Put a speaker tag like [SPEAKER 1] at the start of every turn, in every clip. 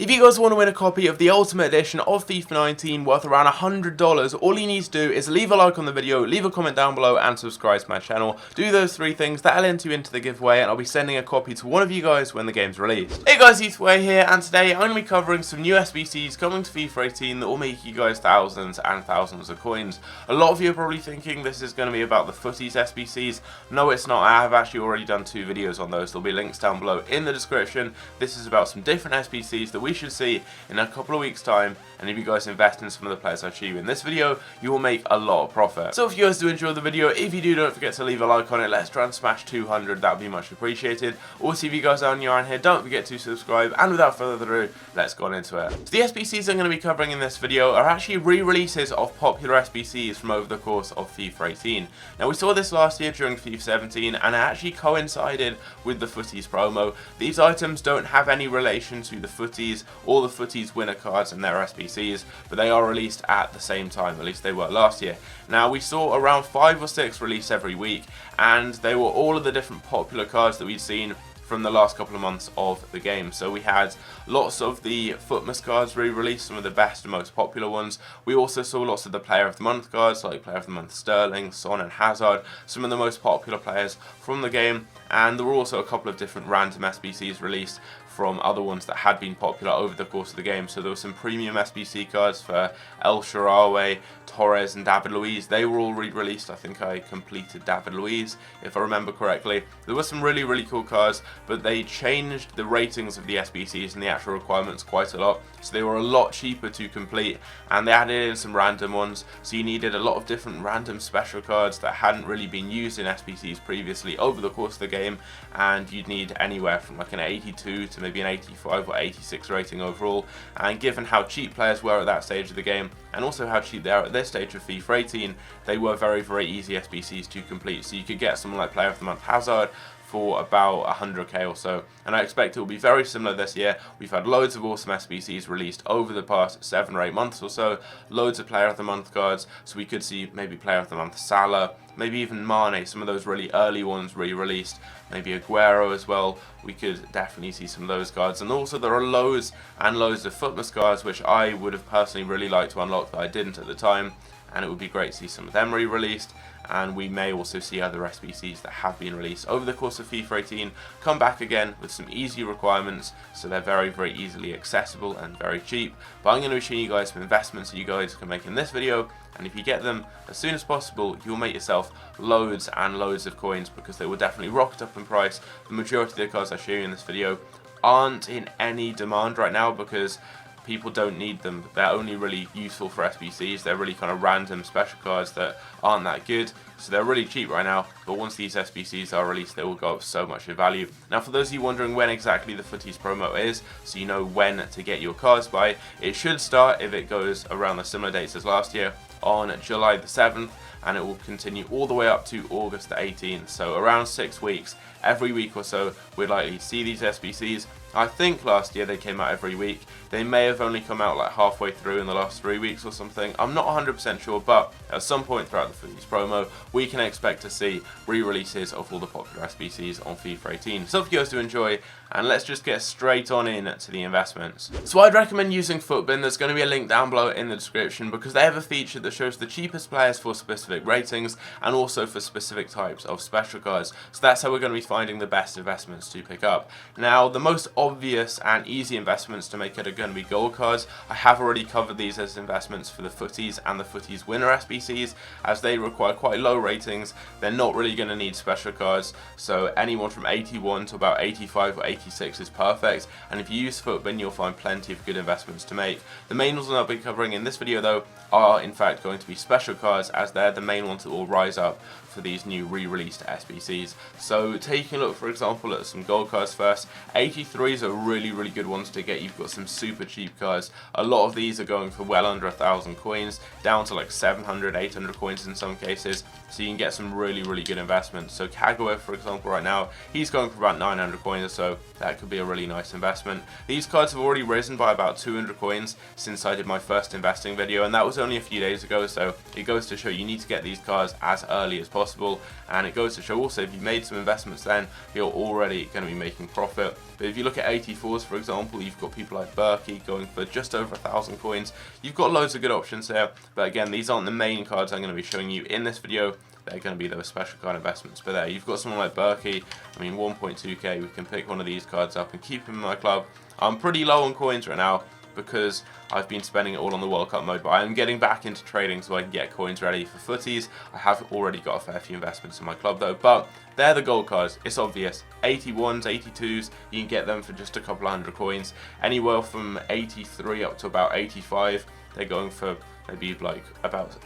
[SPEAKER 1] If you guys want to win a copy of the Ultimate Edition of FIFA 19 worth around $100, all you need to do is leave a like on the video, leave a comment down below and subscribe to my channel. Do those three things, that'll enter you into the giveaway and I'll be sending a copy to one of you guys when the game's released. Hey guys, Ethan here, and today I'm going to be covering some new SBCs coming to FIFA 18 that will make you guys thousands and thousands of coins. A lot of you are probably thinking this is going to be about the Footies SBCs. No, it's not. I have actually already done 2 videos on those. There'll be links down below in the description. This is about some different SBCs that we should see in a couple of weeks time, and if you guys invest in some of the players I show you in this video, you will make a lot of profit. So if you guys do enjoy the video, if you do, don't forget to leave a like on it. Let's try and smash 200, that would be much appreciated. Also, if you guys are new around here, don't forget to subscribe, and without further ado, let's go on into it. So the SBCs I'm going to be covering in this video are actually re-releases of popular SBCs from over the course of FIFA 18. Now we saw this last year during FIFA 17, and it actually coincided with the Footies promo. These items don't have any relation to the Footies or the Footies winner cards and their SBCs, but they are released at the same time, at least they were last year. Now we saw around 5 or 6 released every week, and they were all of the different popular cards that we'd seen from the last couple of months of the game. So we had lots of the Footmas cards re-released, some of the best and most popular ones. We also saw lots of the Player of the Month cards, like Player of the Month Sterling, Son and Hazard, some of the most popular players from the game, and there were also a couple of different random SBCs released from other ones that had been popular over the course of the game. So there were some premium SBC cards for El Shaarawy, Torres and David Luiz. They were all re-released. I think I completed David Luiz, if I remember correctly. There were some really cool cards, but they changed the ratings of the SBCs and the actual requirements quite a lot. So they were a lot cheaper to complete, and they added in some random ones. So you needed a lot of different random special cards that hadn't really been used in SBCs previously over the course of the game, and you'd need anywhere from like an 82 to maybe an 85 or 86 rating overall. And given how cheap players were at that stage of the game, and also how cheap they are at this stage of FIFA 18, they were very easy SBCs to complete. So you could get someone like Player of the Month Hazard for about 100k or so, and I expect it will be very similar this year. We've had loads of awesome SBCs released over the past 7 or 8 months or so, loads of Player of the Month cards, so we could see maybe Player of the Month Salah, maybe even Mane, some of those really early ones re-released, maybe Aguero as well. We could definitely see some of those cards, and also there are loads and loads of Footmas cards which I would have personally really liked to unlock that I didn't at the time, and it would be great to see some of them re-released. And we may also see other SBCs that have been released over the course of FIFA 18 come back again with some easy requirements, so they're very easily accessible and very cheap. But I'm going to be showing you guys some investments that you guys can make in this video, and if you get them as soon as possible, you'll make yourself loads and loads of coins, because they will definitely rocket up in price. The majority of the cards I show you in this video aren't in any demand right now because people don't need them. They're only really useful for SBCs. They're really kind of random special cards that aren't that good, so they're really cheap right now, but once these SBCs are released, they will go up so much in value. Now for those of you wondering when exactly the Footies promo is, so you know when to get your cards by, it should start, if it goes around the similar dates as last year, on July the 7th, and it will continue all the way up to August the 18th, so around 6 weeks. Every week or so we're likely to see these SBCs. I think last year they came out every week. They may have only come out like halfway through in the last 3 weeks or something. I'm not 100% sure, but at some point throughout the Footies promo, we can expect to see re-releases of all the popular SBCs on FIFA 18. So if you guys do enjoy, and let's just get straight on in to the investments. So I'd recommend using Footbin. There's going to be a link down below in the description, because they have a feature that shows the cheapest players for specific ratings and also for specific types of special cards. So that's how we're going to be finding the best investments to pick up. Now the most obvious and easy investments to make it are going to be gold cards. I have already covered these as investments for the Footies and the Footies winner SBCs, as they require quite low ratings. They're not really going to need special cards, so anyone from 81 to about 85 or 86 is perfect, and if you use Footbin you'll find plenty of good investments to make. The main ones I'll be covering in this video though are in fact going to be special cards, as they're the main ones that will rise up for these new re-released SBCs. So taking a look for example at some gold cards first, 83s are really good ones to get. You've got some super cheap cards. A lot of these are going for well under 1,000 coins, down to like 700, 800 coins in some cases, so you can get some really good investments. So Kagawa for example right now, he's going for about 900 coins or so. that could be a really nice investment. These cards have already risen by about 200 coins since I did my first investing video, and that was only a few days ago, so it goes to show you need to get these cards as early as possible, and it goes to show also if you made some investments then, you're already going to be making profit. But if you look at 84s, for example, you've got people like Berkey going for just over 1,000 coins. You've got loads of good options here, but again, these aren't the main cards I'm going to be showing you in this video. They're going to be those special card investments. But there, you've got someone like Berkey. I mean, 1.2k, we can pick one of these cards up and keep him in my club. I'm pretty low on coins right now because I've been spending it all on the World Cup mode, but I am getting back into trading so I can get coins ready for footies. I have already got a fair few investments in my club though, but they're the gold cards. It's obvious. 81s, 82s, you can get them for just a couple hundred coins. Anywhere from 83 up to about 85, they're going for maybe like about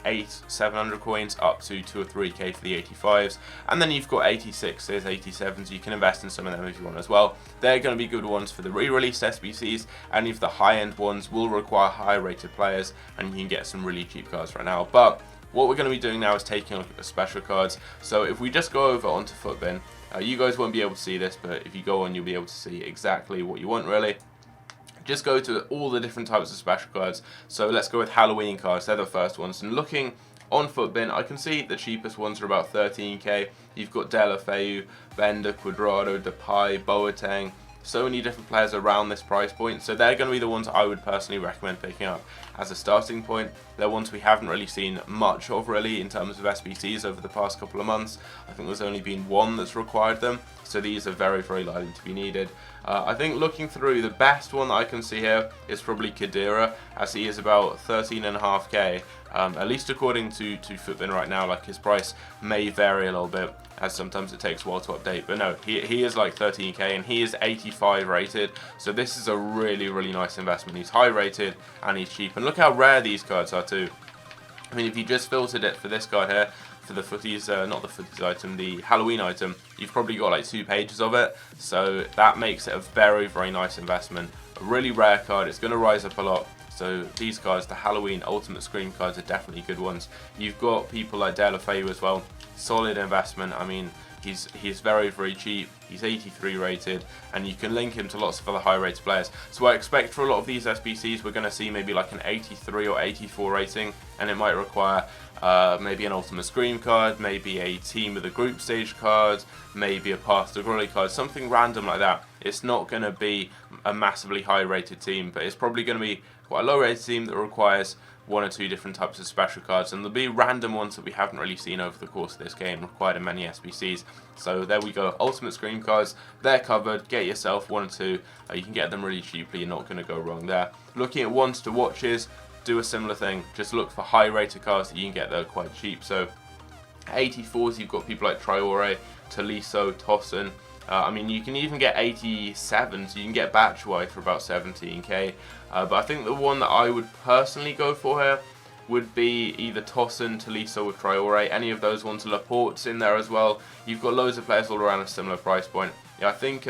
[SPEAKER 1] 700 coins up to 2 or 3k for the 85s, and then you've got 86s, 87s. You can invest in some of them if you want as well. They're going to be good ones for the re-released SBCs. Any of the high-end ones will require high-rated players, and you can get some really cheap cards right now. But what we're going to be doing now is taking a look at the special cards. So if we just go over onto Footbin, you guys won't be able to see this, but if you go on, you'll be able to see exactly what you want really. Just go to all the different types of special cards. So let's go with Halloween cards. They're the first ones. And looking on Footbin, I can see the cheapest ones are about 13k. You've got Deulofeu, Bender, Cuadrado, Depay, Boateng. So many different players around this price point. So they're going to be the ones I would personally recommend picking up as a starting point. They're ones we haven't really seen much of really in terms of SBCs over the past couple of months. I think there's only been one that's required them. So these are very, very likely to be needed. I think looking through, the best one that I can see here is probably Khedira, as he is about 13.5k, at least according to Footbin right now. Like, his price may vary a little bit, as sometimes it takes a while to update, but no, he is like 13k, and he is 85 rated, so this is a really, really nice investment. He's high rated, and he's cheap, and look how rare these cards are too. I mean, if you just filtered it for this card here, for the footies, not the footies item, the Halloween item, you've probably got like 2 pages of it, so that makes it a very, very nice investment. A really rare card, it's going to rise up a lot. So these cards, the Halloween Ultimate Scream cards, are definitely good ones. You've got people like Deulofeu as well, solid investment. I mean, he's very, very cheap. He's 83 rated, and you can link him to lots of other high rated players. So I expect for a lot of these SBCs, we're going to see maybe like an 83 or 84 rating, and it might require maybe an Ultimate Scream card, maybe a Team of the Group Stage card, maybe a Path to Glory card, something random like that. It's not going to be a massively high rated team, but it's probably going to be quite a low rated team that requires 1 or 2 different types of special cards, and there'll be random ones that we haven't really seen over the course of this game required in many SBCs. So there we go, Ultimate Scream cards, they're covered. Get yourself 1 or 2, you can get them really cheaply, you're not going to go wrong there. Looking at ones to watches, do a similar thing, just look for high rated cards that you can get there quite cheap. So 84s, you've got people like Traore, Tolisso, Tosin. I mean, you can even get 87s, you can get Batshuayi for about 17k, but I think the one that I would personally go for here would be either Tosin, Tolisso or Traore. Any of those ones. Laporte's in there as well. You've got loads of players all around a similar price point. Yeah, I think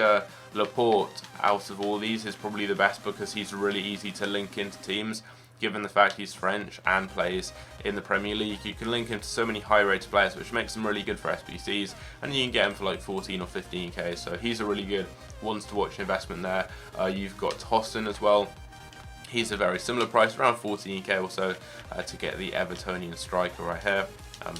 [SPEAKER 1] Laporte, out of all these, is probably the best because he's really easy to link into teams. Given the fact he's French and plays in the Premier League, you can link him to so many high-rated players, which makes him really good for SBCs, and you can get him for like 14 or 15k, so he's a really good ones-to-watch investment there. You've got Tosin as well. He's a very similar price, around 14k or so, to get the Evertonian striker right here.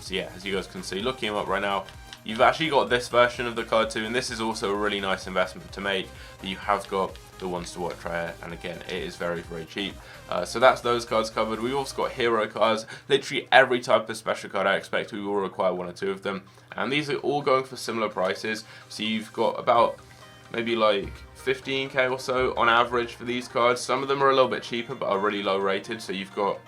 [SPEAKER 1] So yeah, as you guys can see, looking him up right now, you've actually got this version of the card too, and this is also a really nice investment to make, but you have got the ones to watch right here, and again, it is very, very cheap. So that's those cards covered. We've also got hero cards. Literally every type of special card I expect we will require 1 or 2 of them, and these are all going for similar prices. So you've got about maybe like 15k or so on average for these cards. Some of them are a little bit cheaper but are really low rated. So you've got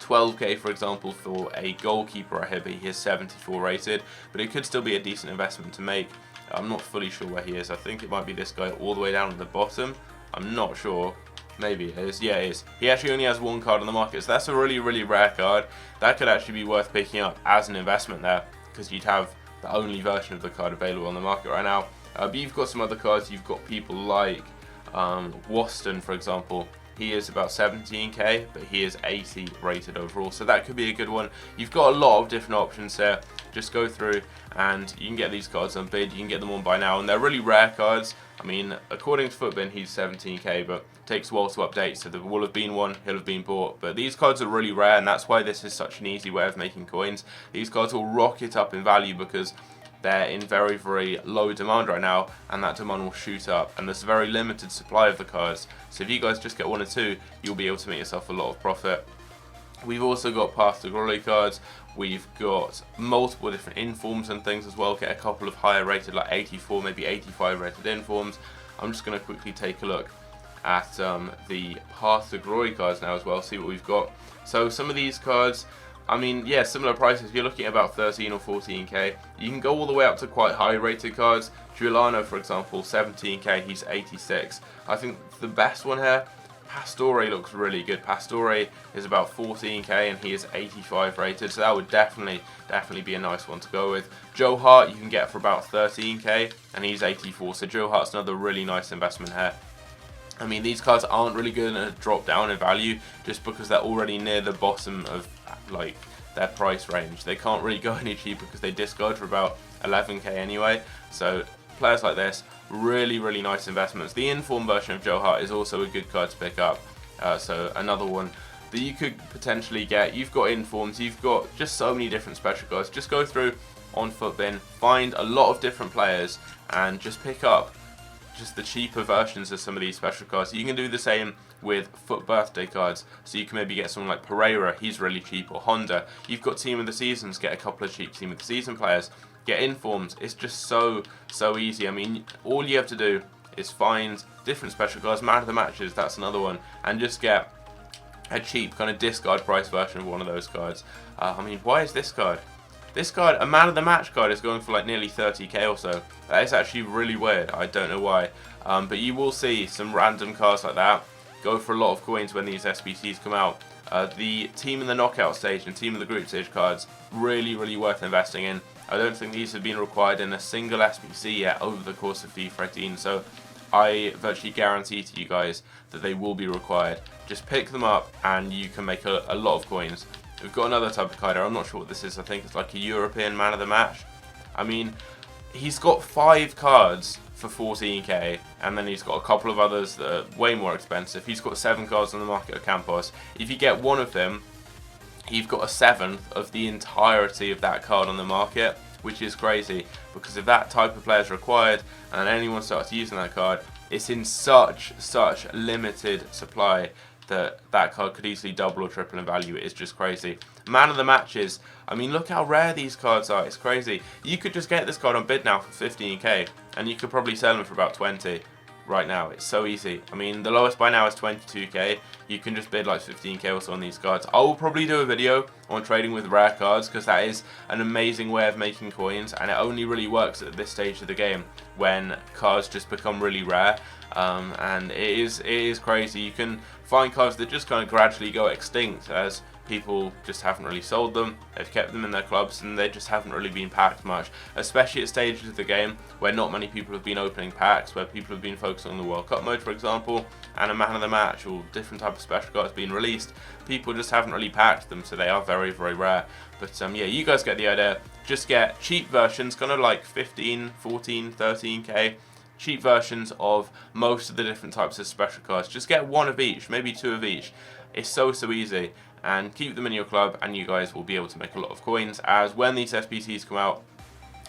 [SPEAKER 1] 12k for example for a goalkeeper right here, but he is 74 rated, but it could still be a decent investment to make. I'm not fully sure where he is. I think it might be this guy all the way down at the bottom. I'm not sure. Maybe it is. Yeah, it is. He actually only has 1 card on the market, so that's a really, really rare card. That could actually be worth picking up as an investment there, because you'd have the only version of the card available on the market right now. But you've got some other cards. You've got people like Waston, for example. he is about 17k, but he is 80 rated overall, so that could be a good one. You've got a lot of different options there. Just go through and you can get these cards on bid, you can get them on by now, and they're really rare cards. I mean, according to Footbin, he's 17k, but it takes a while to update, so there will have been one, he'll have been bought. But these cards are really rare, and that's why this is such an easy way of making coins. These cards will rocket up in value because they're in very, very low demand right now, and that demand will shoot up, and there's a very limited supply of the cards. So if you guys just get one or two, you'll be able to make yourself a lot of profit. We've also got Path to Glory cards. We've got multiple different informs and things as well. Get a couple of higher rated, like 84, maybe 85 rated informs. I'm just going to quickly take a look at the Path to Glory cards now as well, see what we've got. So some of these cards, I mean, yeah, similar prices. You're looking at about 13 or 14k. You can go all the way up to quite high rated cards. Giuliano, for example, 17k, he's 86. I think the best one here, Pastore, looks really good. Pastore is about 14k and he is 85 rated, so that would definitely be a nice one to go with. Joe Hart you can get for about 13k and he's 84, so Joe Hart's another really nice investment here. I mean, these cards aren't really going to drop down in value just because they're already near the bottom of like their price range. They can't really go any cheaper because they discard for about 11k anyway. So players like this, really nice investments. The inform version of Joe Hart is also a good card to pick up. So another one that you could potentially get. You've got informs, you've got just so many different special cards. Just go through on Footbin, find a lot of different players and just pick up just the cheaper versions of some of these special cards. You can do the same with Foot birthday cards, so you can maybe get someone like Pereira, he's really cheap, or Honda. You've got Team of the Seasons, get a couple of cheap Team of the Season players, get informs. It's just so easy. I mean, all you have to do is find different special cards, man of the matches, that's another one, and just get a cheap kind of discard price version of one of those cards. I mean, why is this card? This card, a man of the match card, is going for like nearly 30k or so. That is actually really weird. I don't know why. But you will see some random cards like that go for a lot of coins when these SBCs come out. The team in the knockout stage and team in the group stage cards, really worth investing in. I don't think these have been required in a single SBC yet over the course of FIFA 18. So I virtually guarantee to you guys that they will be required. Just pick them up and you can make a lot of coins. We've got another type of card here. I'm not sure what this is. I think it's like a European man of the match. I mean, he's got 5 cards for 14k, and then he's got a couple of others that are way more expensive. He's got 7 cards on the market at Campos. If you get one of them, you've got a 7th of the entirety of that card on the market, which is crazy, because if that type of player is required and anyone starts using that card, it's in such limited supply that card could easily double or triple in value. It is just crazy. Man of the matches, I mean, look how rare these cards are. It's crazy. You could just get this card on bid now for 15k and you could probably sell them for about 20 right now. It's so easy. I mean, the lowest by now is 22k. You can just bid like 15k or so on these cards. I will probably do a video on trading with rare cards because that is an amazing way of making coins, and it only really works at this stage of the game when cards just become really rare. And it is crazy. You can find cards that just kind of gradually go extinct as people just haven't really sold them, they've kept them in their clubs, and they just haven't really been packed much, especially at stages of the game where not many people have been opening packs, where people have been focusing on the World Cup mode, for example, and a man of the match or different type of special cards being released. People just haven't really packed them, so they are very rare. But yeah, you guys get the idea. Just get cheap versions, kind of like 15, 14, 13k, cheap versions of most of the different types of special cards. Just get one of each, maybe 2 of each. It's so easy, and keep them in your club and you guys will be able to make a lot of coins, as when these SBCs come out,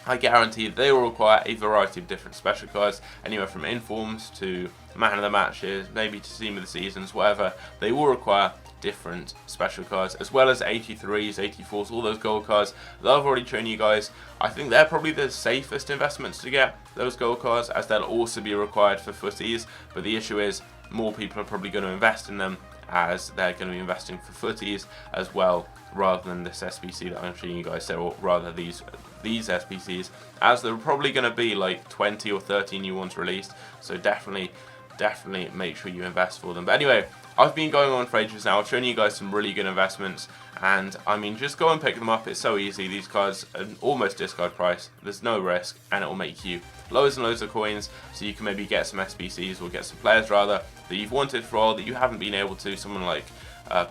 [SPEAKER 1] I guarantee they will require a variety of different special cards, anywhere from informs to man of the matches, maybe to team of the seasons, whatever. They will require different special cards, as well as 83s, 84s, all those gold cards that I've already shown you guys. I think they're probably the safest investments to get, those gold cards, as they'll also be required for footies. But the issue is more people are probably going to invest in them, as they're going to be investing for footies as well, rather than this SBC that I'm showing you guys, or rather these SBCs, as there are probably going to be like 20 or 30 new ones released. So definitely make sure you invest for them. But anyway, I've been going on for ages now. I've shown you guys some really good investments, and I mean, just go and pick them up. It's so easy. These cards are almost discard price. There's no risk, and it will make you loads and loads of coins, so you can maybe get some SBCs or get some players rather that you've wanted for a while that you haven't been able to. Someone like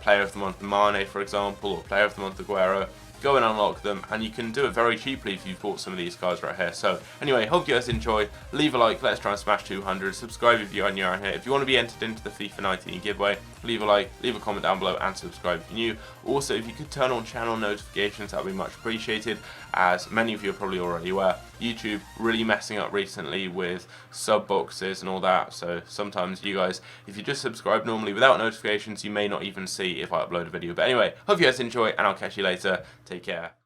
[SPEAKER 1] Player of the Month Mane, for example, or Player of the Month Aguero. Go and unlock them, and you can do it very cheaply if you've bought some of these cards right here. So anyway, hope you guys enjoy. Leave a like, let's try and smash 200. Subscribe if you're new around here. If you want to be entered into the FIFA 19 giveaway, leave a like, leave a comment down below, and subscribe if you're new. Also, if you could turn on channel notifications, that would be much appreciated. As many of you are probably already aware, YouTube really messing up recently with sub boxes and all that. So sometimes you guys, if you just subscribe normally without notifications, you may not even see if I upload a video. But anyway, hope you guys enjoy, and I'll catch you later. Take care.